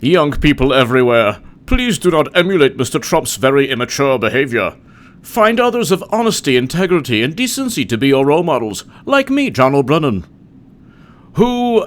Young people everywhere, please do not emulate Mr. Trump's very immature behavior. Find others of honesty, integrity, and decency to be your role models, like me, John Brennan, who,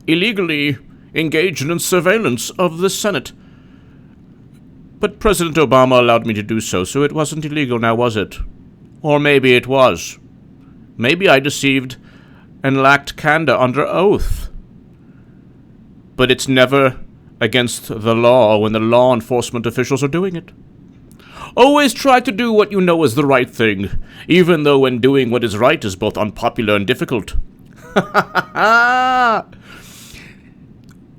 illegally engaged in surveillance of the Senate. But President Obama allowed me to do so it wasn't illegal now, was it? Or maybe it was. Maybe I deceived and lacked candor under oath. But it's never against the law when the law enforcement officials are doing it. Always try to do what you know is the right thing, even though when doing what is right is both unpopular and difficult.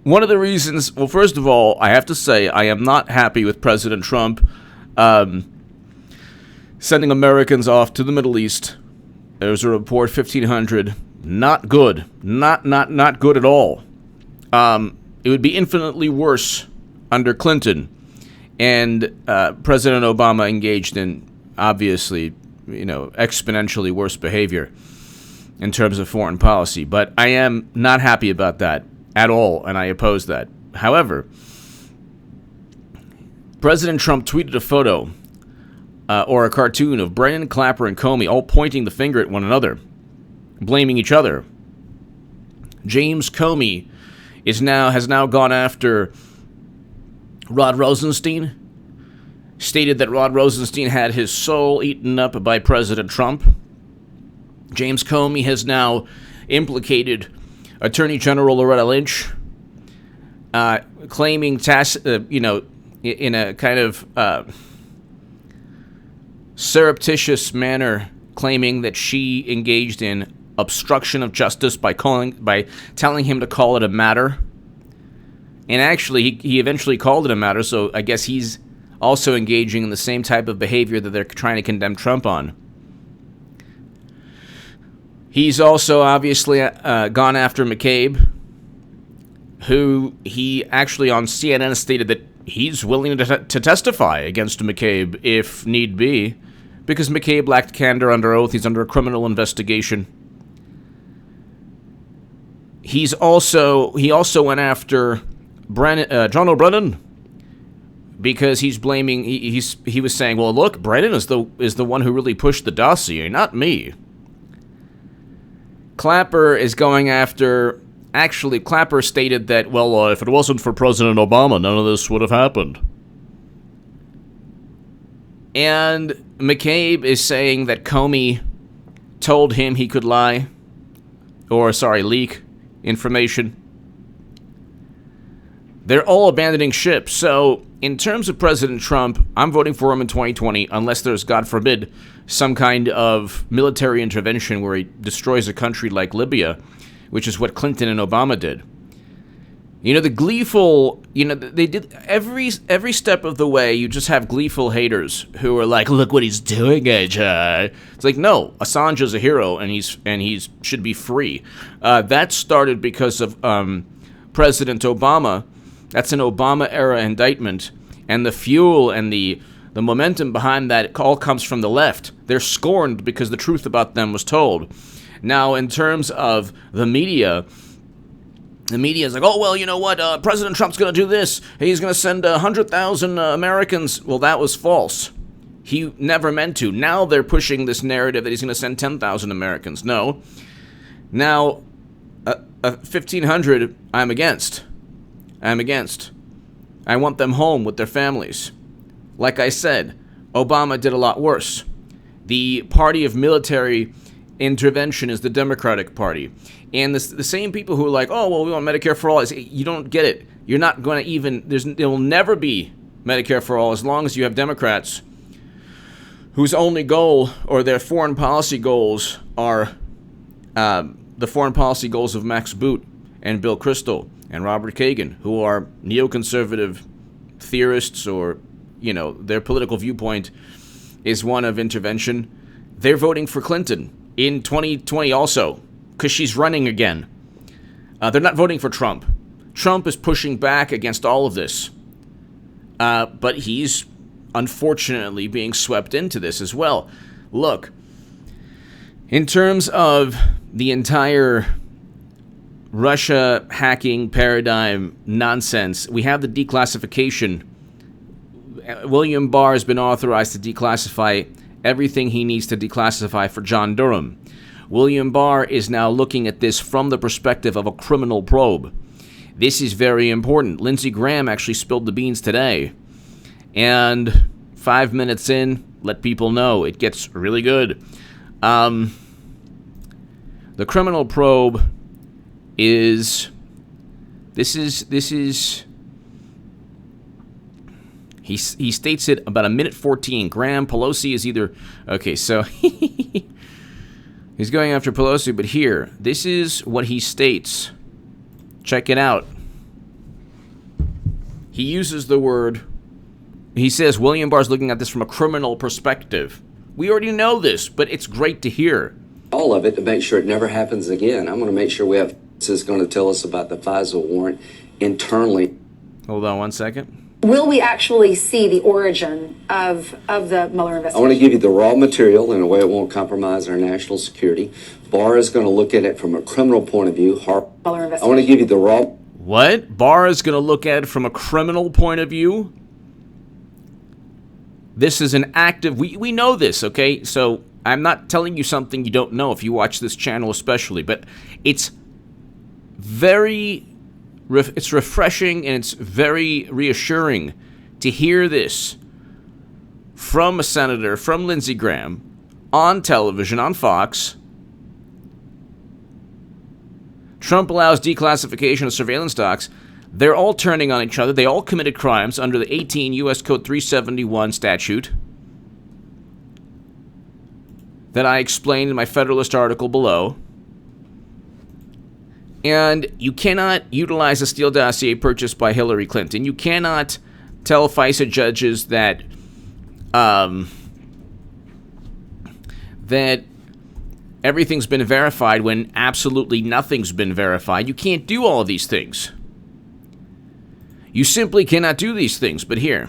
One of the reasons, well, first of all, I have to say I am not happy with President Trump sending Americans off to the Middle East. There's a report, 1,500. Not good. Not good at all. It would be infinitely worse under Clinton. And President Obama engaged in, obviously, exponentially worse behavior in terms of foreign policy. But I am not happy about that at all, and I oppose that. However, President Trump tweeted a photo or a cartoon of Brennan, Clapper, and Comey all pointing the finger at one another, blaming each other. James Comey has now gone after Rod Rosenstein, stated that Rod Rosenstein had his soul eaten up by President Trump. James Comey has now implicated Attorney General Loretta Lynch, claiming, in a kind of surreptitious manner, claiming that she engaged in obstruction of justice by telling him to call it a matter. And actually, he eventually called it a matter, so I guess he's also engaging in the same type of behavior that they're trying to condemn Trump on. He's also obviously gone after McCabe, who he actually on CNN stated that he's willing to testify against McCabe if need be, because McCabe lacked candor under oath. He's under a criminal investigation. He also went after John Brennan, because he's blaming. He was saying, well, look, Brennan is the one who really pushed the dossier, not me. Clapper is going after. Actually, Clapper stated that, well, if it wasn't for President Obama, none of this would have happened. And McCabe is saying that Comey told him he could leak information. They're all abandoning ship. So, in terms of President Trump, I'm voting for him in 2020 unless there's, God forbid, some kind of military intervention where he destroys a country like Libya, which is what Clinton and Obama did. The gleeful, they did every step of the way. You just have gleeful haters who are like, look what he's doing, AJ. It's like, no, Assange is a hero and he should be free. That started because of President Obama. That's an Obama-era indictment. And the fuel and the momentum behind that, it all comes from the left. They're scorned because the truth about them was told. Now, in terms of the media is like, oh, well, you know what? President Trump's going to do this. He's going to send 100,000 Americans. Well, that was false. He never meant to. Now they're pushing this narrative that he's going to send 10,000 Americans. No. Now, 1,500, I'm against. I want them home with their families. Like I said, Obama did a lot worse. The party of military intervention is the Democratic Party. And the same people who are like, oh, well, we want Medicare for all. You don't get it. You're not going to even, there will never be Medicare for all as long as you have Democrats whose only goal or their foreign policy goals are the foreign policy goals of Max Boot and Bill Kristol and Robert Kagan, who are neoconservative theorists, or, their political viewpoint is one of intervention. They're voting for Clinton in 2020 also, because she's running again. They're not voting for Trump. Trump is pushing back against all of this. But he's unfortunately being swept into this as well. Look, in terms of the entire Russia hacking paradigm nonsense. We have the declassification. William Barr has been authorized to declassify everything he needs to declassify for John Durham. William Barr is now looking at this from the perspective of a criminal probe. This is very important. Lindsey Graham actually spilled the beans today. And 5 minutes in, let people know. It gets really good. The criminal probe is... This is... He states it about 1:14. Graham, Pelosi is either... Okay, so... He's going after Pelosi, but here, this is what he states. Check it out. He uses the word... He says William Barr's looking at this from a criminal perspective. We already know this, but it's great to hear. All of it to make sure it never happens again. I'm going to make sure we have... This is going to tell us about the FISA warrant internally. Hold on one second. Will we actually see the origin of the Mueller investigation? I want to give you the raw material in a way it won't compromise our national security. Barr is going to look at it from a criminal point of view. Mueller investigation. I want to give you the raw... What? Barr is going to look at it from a criminal point of view? This is an active... We know this, okay? So I'm not telling you something you don't know if you watch this channel especially, but it's very... It's refreshing and it's very reassuring to hear this from a senator, from Lindsey Graham, on television, on Fox. Trump allows declassification of surveillance docs. They're all turning on each other. They all committed crimes under the 18 U.S. Code 371 statute that I explained in my Federalist article below. And you cannot utilize a Steele Dossier purchased by Hillary Clinton. You cannot tell FISA judges that that everything's been verified when absolutely nothing's been verified. You can't do all of these things. You simply cannot do these things. But here.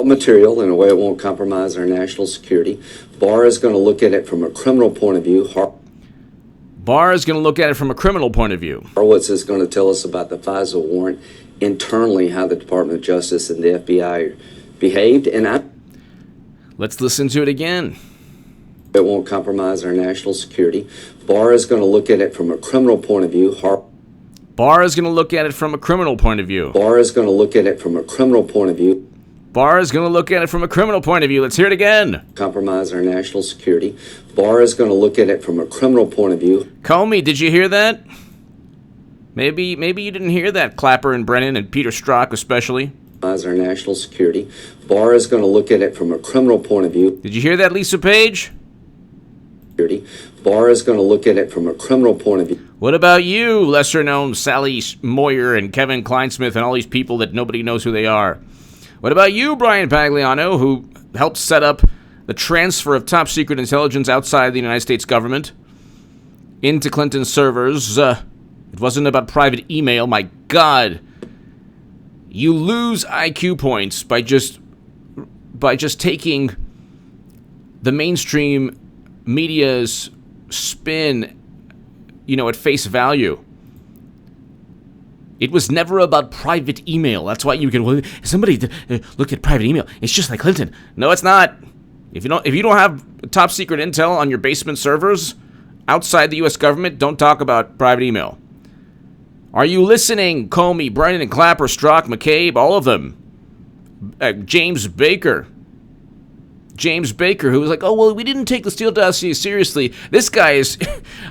Material in a way it won't compromise our national security. Barr is going to look at it from a criminal point of view. Barr is going to look at it from a criminal point of view. Horowitz is going to tell us about the FISA warrant internally, how the Department of Justice and the FBI behaved. And let's listen to it again. It won't compromise our national security. Barr is going to look at it from a criminal point of view. Barr is going to look at it from a criminal point of view. Barr is going to look at it from a criminal point of view. Barr is going to look at it from a criminal point of view. Let's hear it again. Compromise our national security. Barr is going to look at it from a criminal point of view. Comey, did you hear that? Maybe you didn't hear that, Clapper and Brennan and Peter Strzok especially. Compromise our national security. Barr is going to look at it from a criminal point of view. Did you hear that, Lisa Page? Barr is going to look at it from a criminal point of view. What about you, lesser-known Sally Moyer and Kevin Kleinsmith and all these people that nobody knows who they are? What about you, Brian Pagliano, who helped set up the transfer of top-secret intelligence outside the United States government into Clinton's servers? It wasn't about private email. My God. You lose IQ points by just taking the mainstream media's spin, at face value. It was never about private email. That's why you can somebody look at private email. It's just like Clinton. No, it's not. If you don't have top secret intel on your basement servers outside the U.S. government, don't talk about private email. Are you listening, Comey, Brennan, and Clapper, Strzok, McCabe, all of them? James Baker, who was like, oh, well, we didn't take the Steele Dossier seriously. This guy is,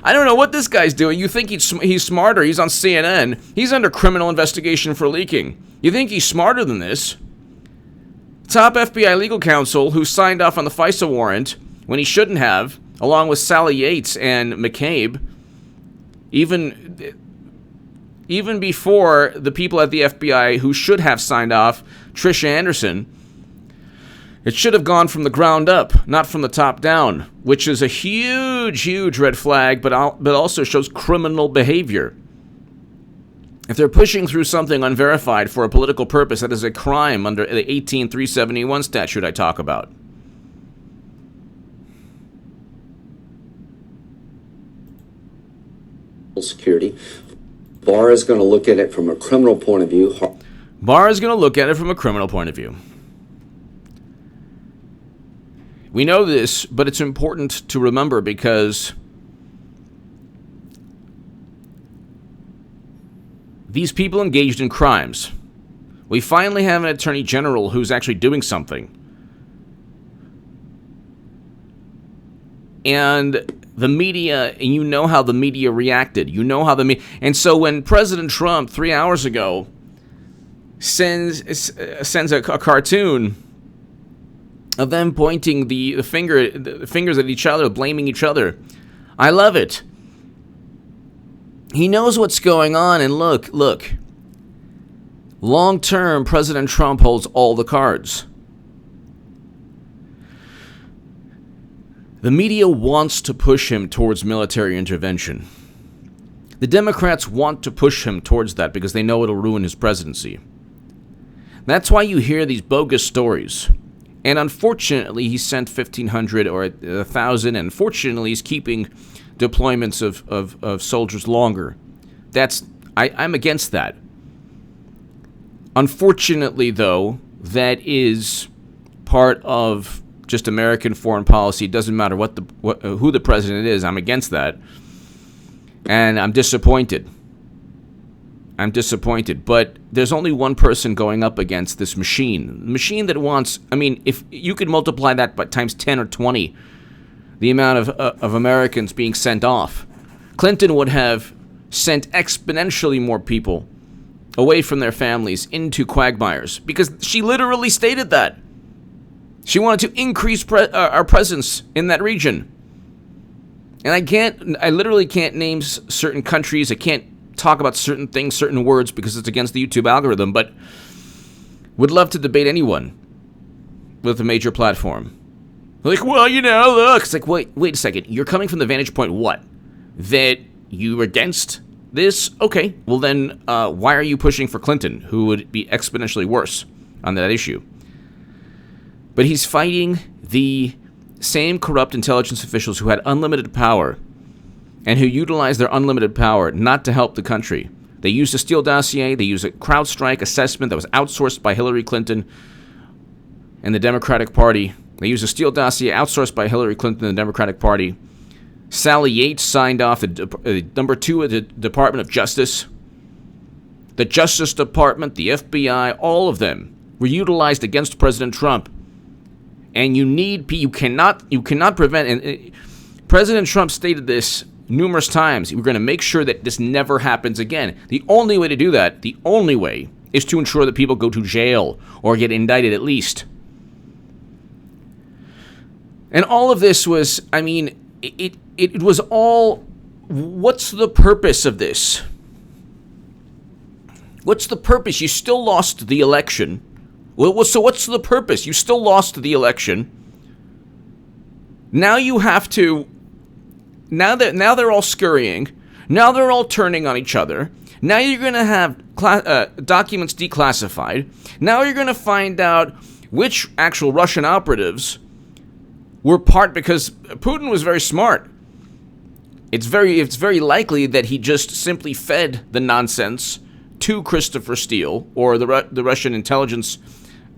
I don't know what this guy's doing. You think he's smarter. He's on CNN. He's under criminal investigation for leaking. You think he's smarter than this? Top FBI legal counsel who signed off on the FISA warrant when he shouldn't have, along with Sally Yates and McCabe, even before the people at the FBI who should have signed off, Trish Anderson. It should have gone from the ground up, not from the top down, which is a huge, huge red flag, but also shows criminal behavior. If they're pushing through something unverified for a political purpose, that is a crime under the 18371 statute I talk about. security. Barr is going to look at it from a criminal point of view. Barr is going to look at it from a criminal point of view. We know this, but it's important to remember because these people engaged in crimes. We finally have an attorney general who's actually doing something. And the media, and you know how the media reacted. You know how and so when President Trump 3 hours ago sends a cartoon of them pointing the fingers at each other, blaming each other, I love it. He knows what's going on, and look. Long term, President Trump holds all the cards. The media wants to push him towards military intervention. The Democrats want to push him towards that because they know it'll ruin his presidency. That's why you hear these bogus stories. And unfortunately, he sent 1,500 or 1,000, and fortunately, he's keeping deployments of soldiers longer. I'm against that. Unfortunately, though, that is part of just American foreign policy. It doesn't matter who the president is. I'm against that. And I'm disappointed. But there's only one person going up against this machine that wants, if you could multiply that by times 10 or 20, the amount of Americans being sent off, Clinton would have sent exponentially more people away from their families into quagmires, because she literally stated that. She wanted to increase our presence in that region. And I literally can't name certain countries. I can't talk about certain things, certain words, because it's against the YouTube algorithm, but would love to debate anyone with a major platform. Like, well, look. It's like, wait a second. You're coming from the vantage point, what? That you were against this? Okay, well then, why are you pushing for Clinton, who would be exponentially worse on that issue? But he's fighting the same corrupt intelligence officials who had unlimited power and who utilized their unlimited power not to help the country. They used a Steele Dossier. They used a CrowdStrike assessment that was outsourced by Hillary Clinton and the Democratic Party. They used a Steele Dossier outsourced by Hillary Clinton and the Democratic Party. Sally Yates signed off, the number 2 at the Department of Justice. The Justice Department, the FBI, all of them were utilized against President Trump. And you cannot prevent, and President Trump stated this numerous times. We're going to make sure that this never happens again. The only way to do that, is to ensure that people go to jail or get indicted at least. And all of this was, it was all, what's the purpose of this? What's the purpose? You still lost the election. Well, so what's the purpose? You still lost the election. Now you have to, now they're all scurrying. Now they're all turning on each other. Now you're going to have documents declassified. Now you're going to find out which actual Russian operatives were because Putin was very smart. It's very likely that he just simply fed the nonsense to Christopher Steele or the Russian intelligence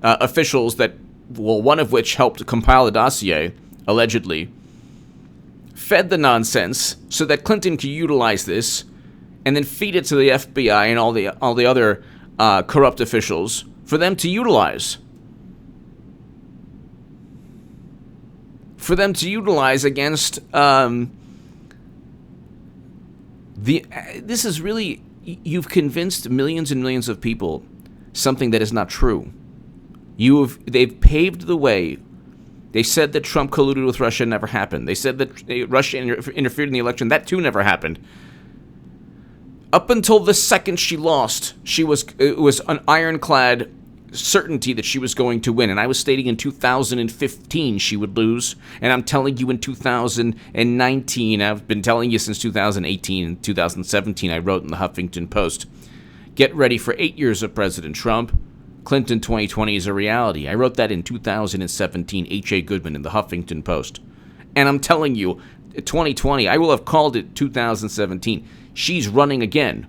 officials one of which helped compile the dossier, allegedly, fed the nonsense so that Clinton could utilize this and then feed it to the FBI and all the other corrupt officials for them to utilize. For them to utilize against this is really, you've convinced millions and millions of people something that is not true. They've paved the way. They said that Trump colluded with Russia, never happened. They said that Russia interfered in the election, that too never happened. Up until the second she lost, it was an ironclad certainty that she was going to win. And I was stating in 2015 she would lose. And I'm telling you in 2019, I've been telling you since 2018 and 2017, I wrote in the Huffington Post, get ready for 8 years of President Trump. Clinton 2020 is a reality. I wrote that in 2017, H.A. Goodman in the Huffington Post. And I'm telling you, 2020, I will have called it 2017. she's running again.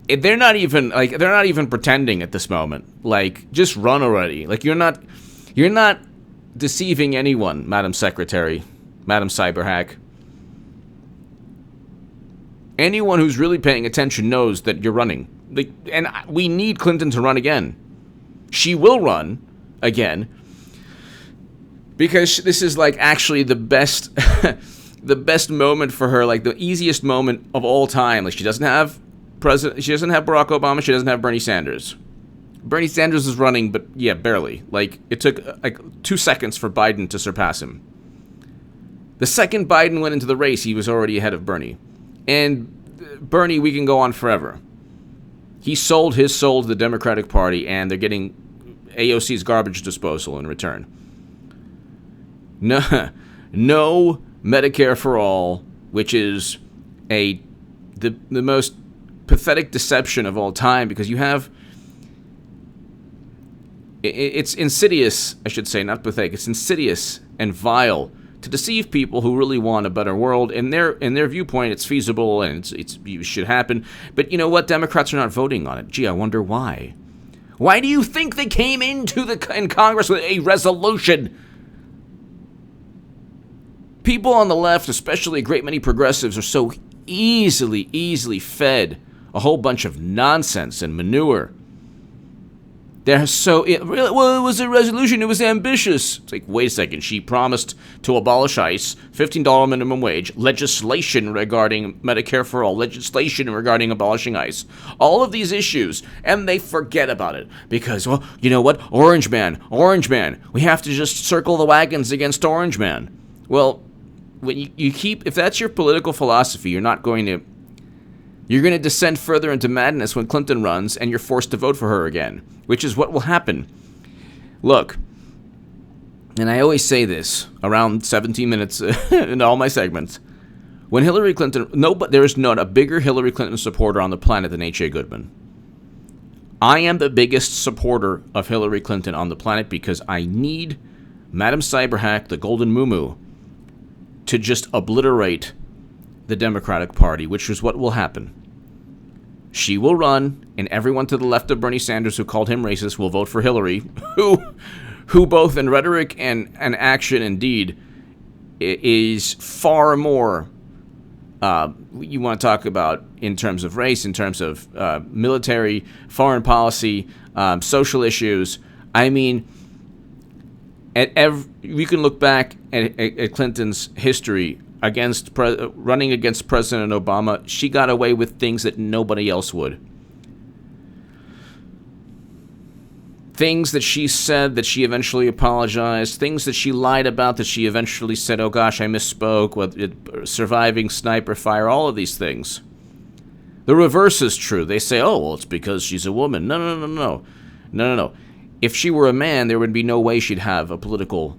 They're not even pretending at this moment. Like, just run already. Like, you're not deceiving anyone, Madam Secretary, Madam Cyberhack. Anyone who's really paying attention knows that you're running. And we need Clinton to run again. She will run again because this is like actually the best the best moment for her, like the easiest moment of all time. Like, she doesn't have Barack Obama, she doesn't have Bernie Sanders. Bernie Sanders is running, but yeah, barely. Like, it took like 2 seconds for Biden to surpass him. The second Biden went into the race, he was already ahead of Bernie. And Bernie, we can go on forever. He sold his soul to the Democratic Party, and they're getting AOC's garbage disposal in return. No Medicare for all, which is the most pathetic deception of all time, because you have... It's insidious, I should say, not pathetic. It's insidious and vile to deceive people who really want a better world. In their viewpoint, it's feasible and it should happen. But you know what? Democrats are not voting on it. Gee, I wonder why. Why do you think they came in Congress with a resolution? People on the left, especially a great many progressives, are so easily fed a whole bunch of nonsense and manure. They're so... it was a resolution. It was ambitious. It's like, wait a second. She promised to abolish ICE, $15 minimum wage, legislation regarding Medicare for all, legislation regarding abolishing ICE. All of these issues, and they forget about it. Because, well, you know what? Orange Man. We have to just circle the wagons against Orange Man. Well, when you keep... if that's your political philosophy, you're going to descend further into madness when Clinton runs, and you're forced to vote for her again, which is what will happen. Look, and I always say this around 17 minutes in all my segments. When Hillary Clinton... there is not a bigger Hillary Clinton supporter on the planet than H.A. Goodman. I am the biggest supporter of Hillary Clinton on the planet because I need Madam Cyberhack, the Golden Muumuu, to just obliterate the Democratic Party, which is what will happen. She will run, and everyone to the left of Bernie Sanders who called him racist will vote for Hillary, who both in rhetoric and action, indeed, is far more, you want to talk about in terms of race, in terms of military, foreign policy, social issues. I mean, we can look back at Clinton's history running against President Obama. She got away with things that nobody else would. Things that she said that she eventually apologized. Things that she lied about that she eventually said, oh gosh, I misspoke. With surviving sniper fire, all of these things. The reverse is true. They say, oh, well, it's because she's a woman. No. If she were a man, there would be no way she'd have a political...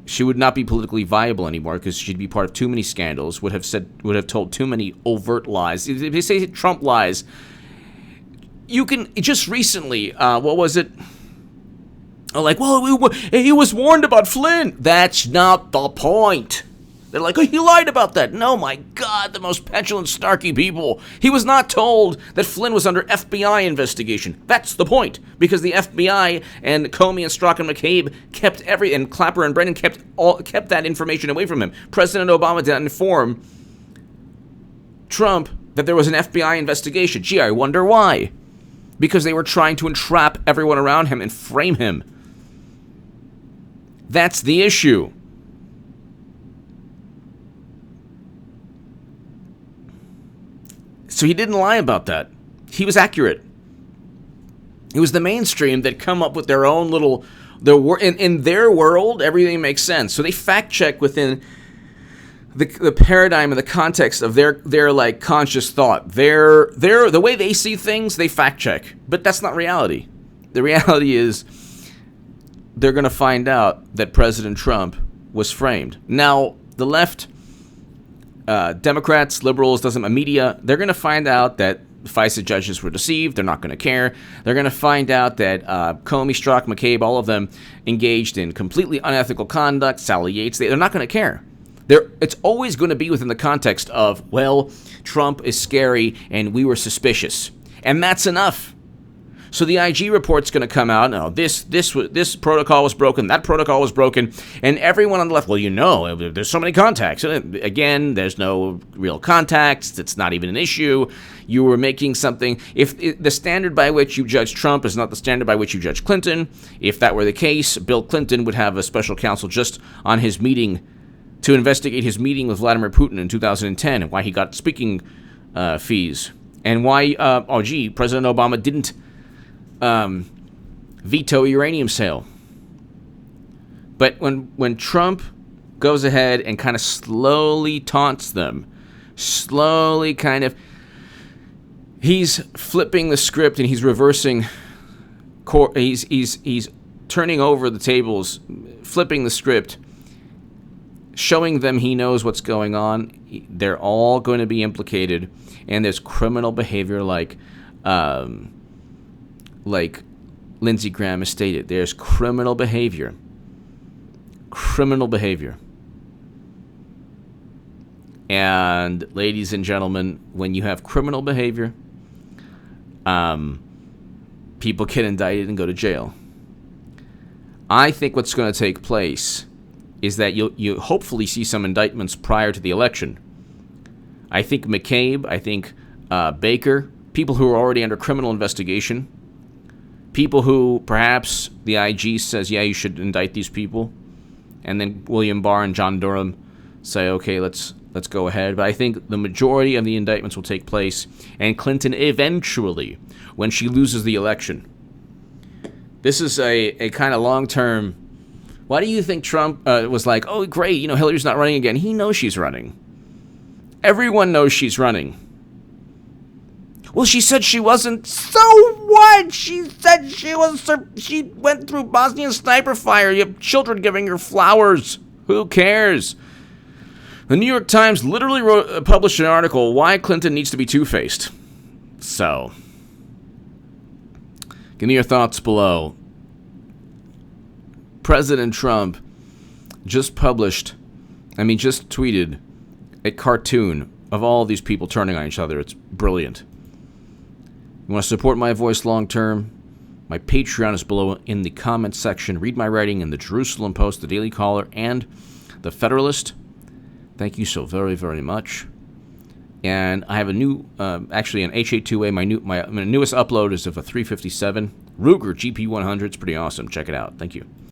she would not be politically viable anymore because she'd be part of too many scandals, would have told too many overt lies. If they say Trump lies, you can just recently, what was it? Oh, like, well, he was warned about Flynn. That's not the point. They're like, oh, he lied about that. No, my God, the most petulant, snarky people. He was not told that Flynn was under FBI investigation. That's the point. Because the FBI and Comey and Strzok and McCabe kept and Clapper and Brennan kept that information away from him. President Obama did not inform Trump that there was an FBI investigation. Gee, I wonder why. Because they were trying to entrap everyone around him and frame him. That's the issue. So he didn't lie about that. He was accurate. It was the mainstream that come up with their own little... in their world, everything makes sense. So they fact check within the paradigm and the context of their like conscious thought. The way they see things, they fact check. But that's not reality. The reality is they're going to find out that President Trump was framed. Now, the left... Democrats, liberals, media, they're going to find out that FISA judges were deceived. They're not going to care. They're going to find out that Comey, Strzok, McCabe, all of them engaged in completely unethical conduct, Sally Yates. They're not going to care. It's always going to be within the context of, well, Trump is scary and we were suspicious. And that's enough. So the IG report's going to come out. No, this protocol was broken. That protocol was broken. And everyone on the left, well, there's so many contacts. Again, there's no real contacts. It's not even an issue. You were making something. If the standard by which you judge Trump is not the standard by which you judge Clinton, if that were the case, Bill Clinton would have a special counsel just on his meeting to investigate his meeting with Vladimir Putin in 2010 and why he got speaking fees and why, President Obama didn't veto uranium sale. But when Trump goes ahead and kind of slowly taunts them, slowly kind of, he's flipping the script and he's reversing, he's turning over the tables, flipping the script, showing them he knows what's going on. They're all going to be implicated, and there's criminal behavior like Lindsey Graham has stated. There's criminal behavior. And ladies and gentlemen, when you have criminal behavior, people get indicted and go to jail. I think what's going to take place is that you hopefully see some indictments prior to the election. I think McCabe, I think Baker, people who are already under criminal investigation, people who perhaps the IG says, yeah, you should indict these people, and then William Barr and John Durham say, okay, let's go ahead. But I think the majority of the indictments will take place, and Clinton eventually, when she loses the election. This is a kind of long-term. Why do you think Trump was like, oh, great, Hillary's not running again? He knows she's running. Everyone knows she's running. Well, she said she wasn't. So what? She said she was. She went through Bosnian sniper fire. You have children giving her flowers. Who cares? The New York Times literally published an article, Why Clinton Needs to be Two-Faced. So, give me your thoughts below. President Trump just tweeted a cartoon of all these people turning on each other. It's brilliant. You want to support my voice long term? My Patreon is below in the comments section. Read my writing in the Jerusalem Post, the Daily Caller, and the Federalist. Thank you so very, very much. And I have a new, actually an HA2A. My newest upload is of a 357 Ruger GP100. It's pretty awesome. Check it out. Thank you.